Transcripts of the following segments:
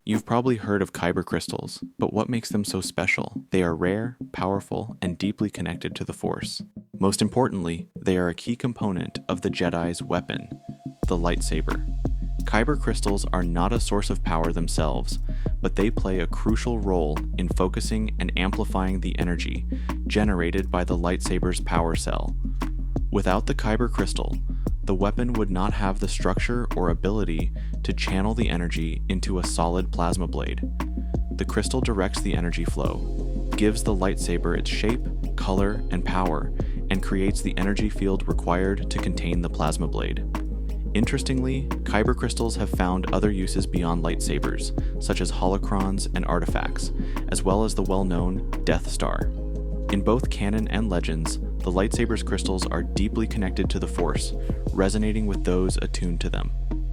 You've probably heard of Kyber crystals, but what makes them so special? They are rare, powerful, and deeply connected to the Force. Most importantly, they are a key component of the Jedi's weapon, the lightsaber. Kyber crystals are not a source of power themselves, but they play a crucial role in focusing and amplifying the energy generated by the lightsaber's power cell. Without the Kyber crystal, the weapon would not have the structure or ability to channel the energy into a solid plasma blade. The crystal directs the energy flow, gives the lightsaber its shape, color, and power, and creates the energy field required to contain the plasma blade. Interestingly, Kyber crystals have found other uses beyond lightsabers, such as holocrons and artifacts, as well as the well-known Death Star. In both Canon and Legends, the lightsaber's crystals are deeply connected to the Force, resonating with those attuned to them.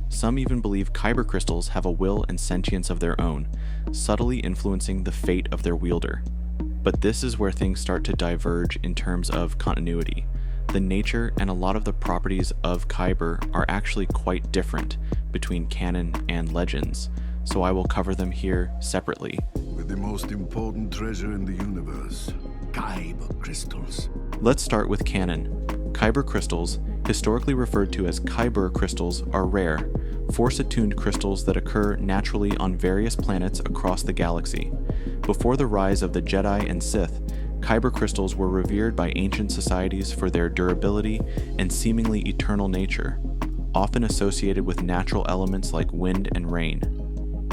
Some even believe Kyber crystals have a will and sentience of their own, subtly influencing the fate of their wielder. But this is where things start to diverge in terms of continuity. The nature and a lot of the properties of Kyber are actually quite different between Canon and Legends, so I will cover them here separately. With the most important treasure in the universe, Kyber crystals. Let's start with Canon. Kyber crystals, historically referred to as Kyber crystals, are rare, Force-attuned crystals that occur naturally on various planets across the galaxy. Before the rise of the Jedi and Sith, Kyber crystals were revered by ancient societies for their durability and seemingly eternal nature, often associated with natural elements like wind and rain.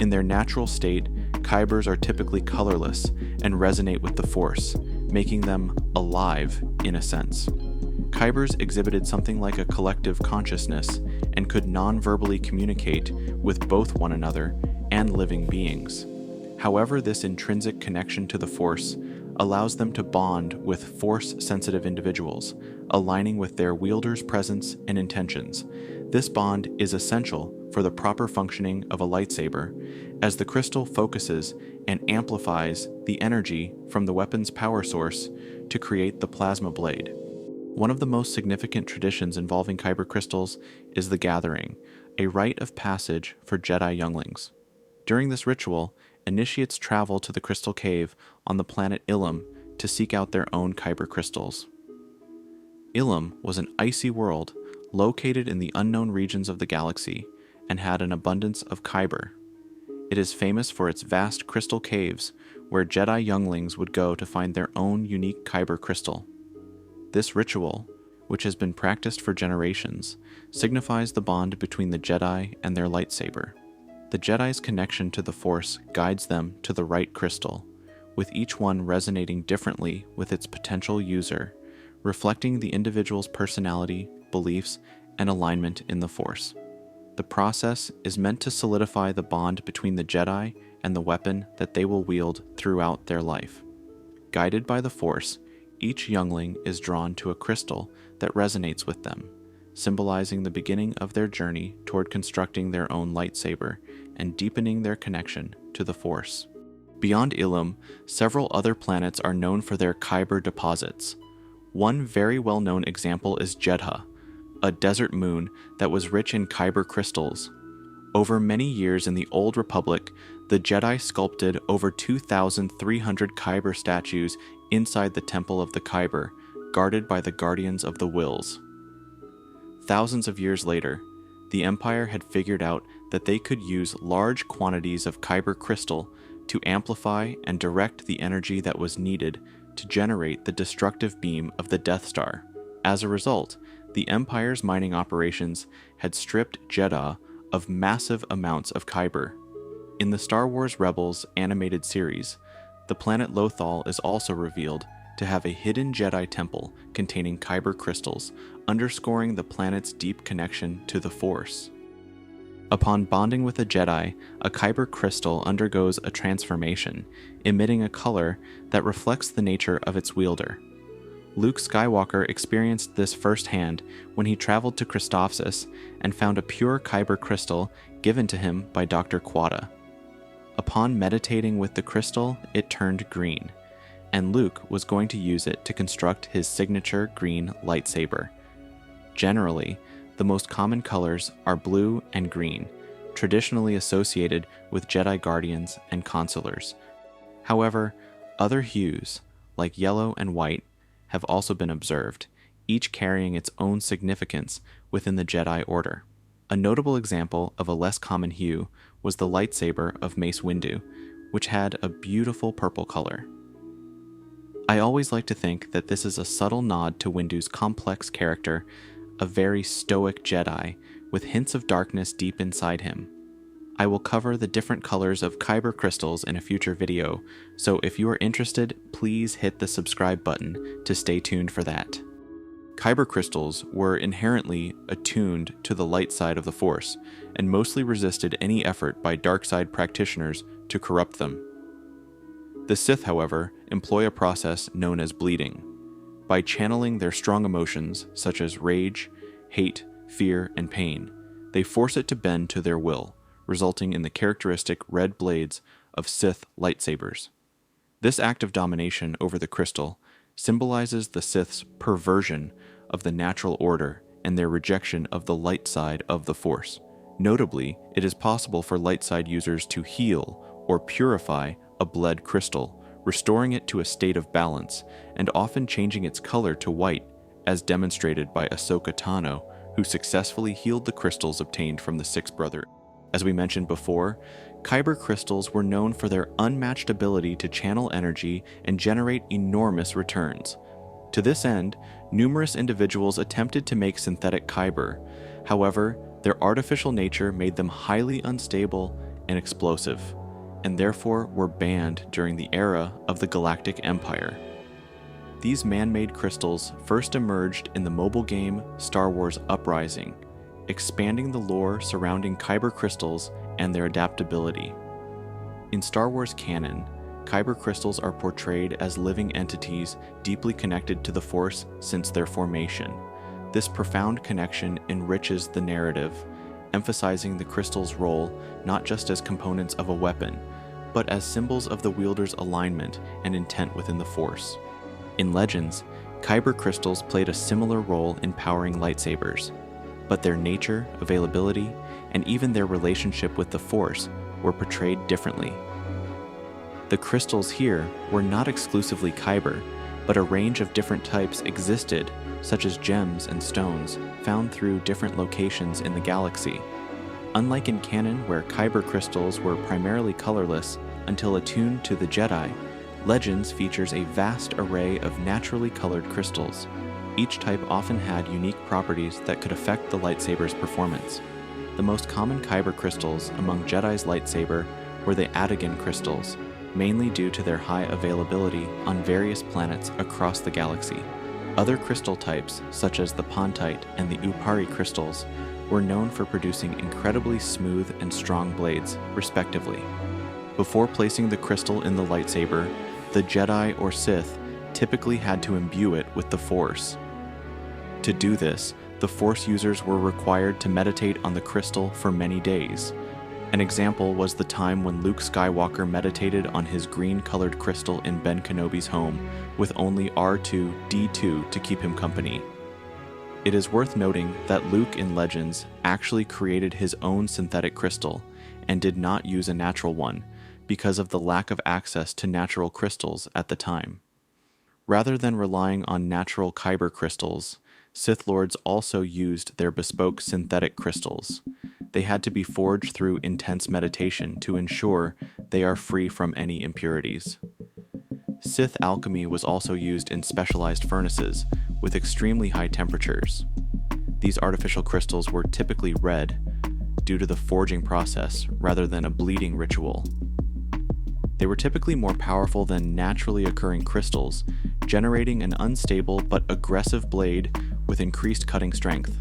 In their natural state, Kybers are typically colorless and resonate with the Force, making them alive in a sense. Kybers exhibited something like a collective consciousness and could non-verbally communicate with both one another and living beings. However, this intrinsic connection to the Force allows them to bond with Force-sensitive individuals, aligning with their wielder's presence and intentions. This bond is essential for the proper functioning of a lightsaber, as the crystal focuses and amplifies the energy from the weapon's power source to create the plasma blade. One of the most significant traditions involving Kyber crystals is the Gathering, a rite of passage for Jedi younglings. During this ritual, initiates travel to the Crystal Cave on the planet Ilum to seek out their own Kyber crystals. Ilum was an icy world located in the unknown regions of the galaxy and had an abundance of Kyber. It is famous for its vast crystal caves where Jedi younglings would go to find their own unique Kyber crystal. This ritual, which has been practiced for generations, signifies the bond between the Jedi and their lightsaber. The Jedi's connection to the Force guides them to the right crystal, with each one resonating differently with its potential user, reflecting the individual's personality, beliefs, and alignment in the Force. The process is meant to solidify the bond between the Jedi and the weapon that they will wield throughout their life. Guided by the Force, each youngling is drawn to a crystal that resonates with them, symbolizing the beginning of their journey toward constructing their own lightsaber and deepening their connection to the Force. Beyond Ilum, several other planets are known for their Kyber deposits. One very well-known example is Jedha, a desert moon that was rich in Kyber crystals. Over many years in the Old Republic, the Jedi sculpted over 2,300 Kyber statues inside the Temple of the Kyber, guarded by the Guardians of the Wills. Thousands of years later, the Empire had figured out that they could use large quantities of Kyber crystal to amplify and direct the energy that was needed to generate the destructive beam of the Death Star. As a result, the Empire's mining operations had stripped Jedha of massive amounts of Kyber. In the Star Wars Rebels animated series, the planet Lothal is also revealed to have a hidden Jedi temple containing Kyber crystals, underscoring the planet's deep connection to the Force. Upon bonding with a Jedi, a Kyber crystal undergoes a transformation, emitting a color that reflects the nature of its wielder. Luke Skywalker experienced this firsthand when he traveled to Christophsis and found a pure Kyber crystal given to him by Dr. Quada. Upon meditating with the crystal, it turned green, and Luke was going to use it to construct his signature green lightsaber. Generally, the most common colors are blue and green, traditionally associated with Jedi Guardians and Consulars. However, other hues, like yellow and white, have also been observed, each carrying its own significance within the Jedi Order. A notable example of a less common hue was the lightsaber of Mace Windu, which had a beautiful purple color. I always like to think that this is a subtle nod to Windu's complex character, a very stoic Jedi with hints of darkness deep inside him. I will cover the different colors of Kyber crystals in a future video, so if you are interested, please hit the subscribe button to stay tuned for that. Kyber crystals were inherently attuned to the light side of the Force, and mostly resisted any effort by dark side practitioners to corrupt them. The Sith, however, employ a process known as bleeding. By channeling their strong emotions, such as rage, hate, fear, and pain, they force it to bend to their will, resulting in the characteristic red blades of Sith lightsabers. This act of domination over the crystal symbolizes the Sith's perversion of the natural order and their rejection of the light side of the Force. Notably, it is possible for light side users to heal or purify a bled crystal, restoring it to a state of balance and often changing its color to white, as demonstrated by Ahsoka Tano, who successfully healed the crystals obtained from the Sixth Brother. As we mentioned before, Kyber crystals were known for their unmatched ability to channel energy and generate enormous returns. To this end, numerous individuals attempted to make synthetic Kyber. However, their artificial nature made them highly unstable and explosive, and therefore were banned during the era of the Galactic Empire. These man-made crystals first emerged in the mobile game Star Wars Uprising, expanding the lore surrounding Kyber crystals and their adaptability. In Star Wars canon, Kyber crystals are portrayed as living entities deeply connected to the Force since their formation. This profound connection enriches the narrative, emphasizing the crystal's role not just as components of a weapon, but as symbols of the wielder's alignment and intent within the Force. In Legends, Kyber crystals played a similar role in powering lightsabers, but their nature, availability, and even their relationship with the Force were portrayed differently. The crystals here were not exclusively Kyber, but a range of different types existed, such as gems and stones, found through different locations in the galaxy. Unlike in canon, where Kyber crystals were primarily colorless until attuned to the Jedi, Legends features a vast array of naturally colored crystals. Each type often had unique properties that could affect the lightsaber's performance. The most common Kyber crystals among Jedi's lightsaber were the Adagan crystals, mainly due to their high availability on various planets across the galaxy. Other crystal types, such as the Pontite and the Upari crystals, were known for producing incredibly smooth and strong blades, respectively. Before placing the crystal in the lightsaber, the Jedi or Sith typically had to imbue it with the Force. To do this, the Force users were required to meditate on the crystal for many days. An example was the time when Luke Skywalker meditated on his green-colored crystal in Ben Kenobi's home, with only R2-D2 to keep him company. It is worth noting that Luke in Legends actually created his own synthetic crystal, and did not use a natural one, because of the lack of access to natural crystals at the time. Rather than relying on natural Kyber crystals, Sith Lords also used their bespoke synthetic crystals. They had to be forged through intense meditation to ensure they are free from any impurities. Sith alchemy was also used in specialized furnaces with extremely high temperatures. These artificial crystals were typically red due to the forging process rather than a bleeding ritual. They were typically more powerful than naturally occurring crystals, generating an unstable but aggressive blade with increased cutting strength.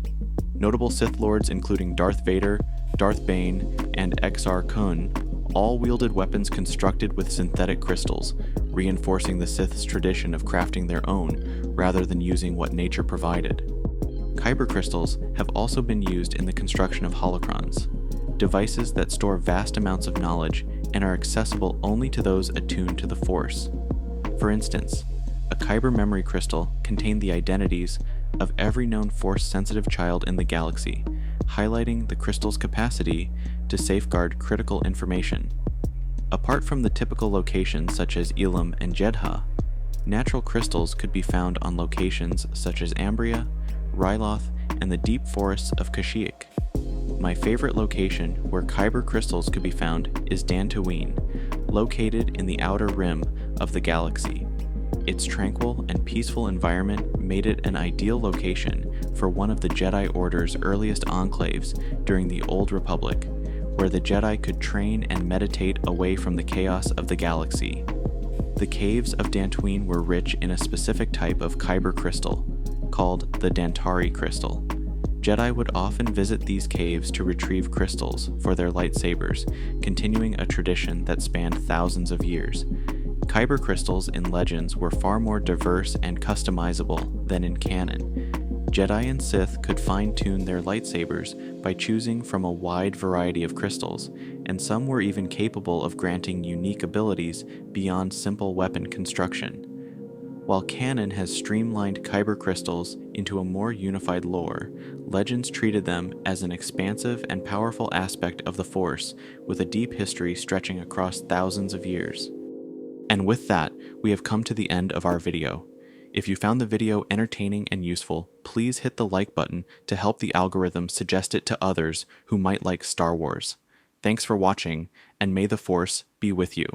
Notable Sith Lords including Darth Vader, Darth Bane, and Exar Kun all wielded weapons constructed with synthetic crystals, reinforcing the Sith's tradition of crafting their own rather than using what nature provided. Kyber crystals have also been used in the construction of holocrons, devices that store vast amounts of knowledge and are accessible only to those attuned to the Force. For instance, a Kyber memory crystal contained the identities of every known Force-sensitive child in the galaxy, highlighting the crystal's capacity to safeguard critical information. Apart from the typical locations such as Elam and Jedha, natural crystals could be found on locations such as Ambria, Ryloth, and the deep forests of Kashyyyk. My favorite location where Kyber crystals could be found is Dantooine, located in the outer rim of the galaxy. Its tranquil and peaceful environment made it an ideal location for one of the Jedi Order's earliest enclaves during the Old Republic, where the Jedi could train and meditate away from the chaos of the galaxy. The caves of Dantooine were rich in a specific type of Kyber crystal, called the Dantari crystal. Jedi would often visit these caves to retrieve crystals for their lightsabers, continuing a tradition that spanned thousands of years. Kyber crystals in Legends were far more diverse and customizable than in canon. Jedi and Sith could fine-tune their lightsabers by choosing from a wide variety of crystals, and some were even capable of granting unique abilities beyond simple weapon construction. While canon has streamlined Kyber crystals into a more unified lore, Legends treated them as an expansive and powerful aspect of the Force with a deep history stretching across thousands of years. And with that, we have come to the end of our video. If you found the video entertaining and useful, please hit the like button to help the algorithm suggest it to others who might like Star Wars. Thanks for watching, and may the Force be with you.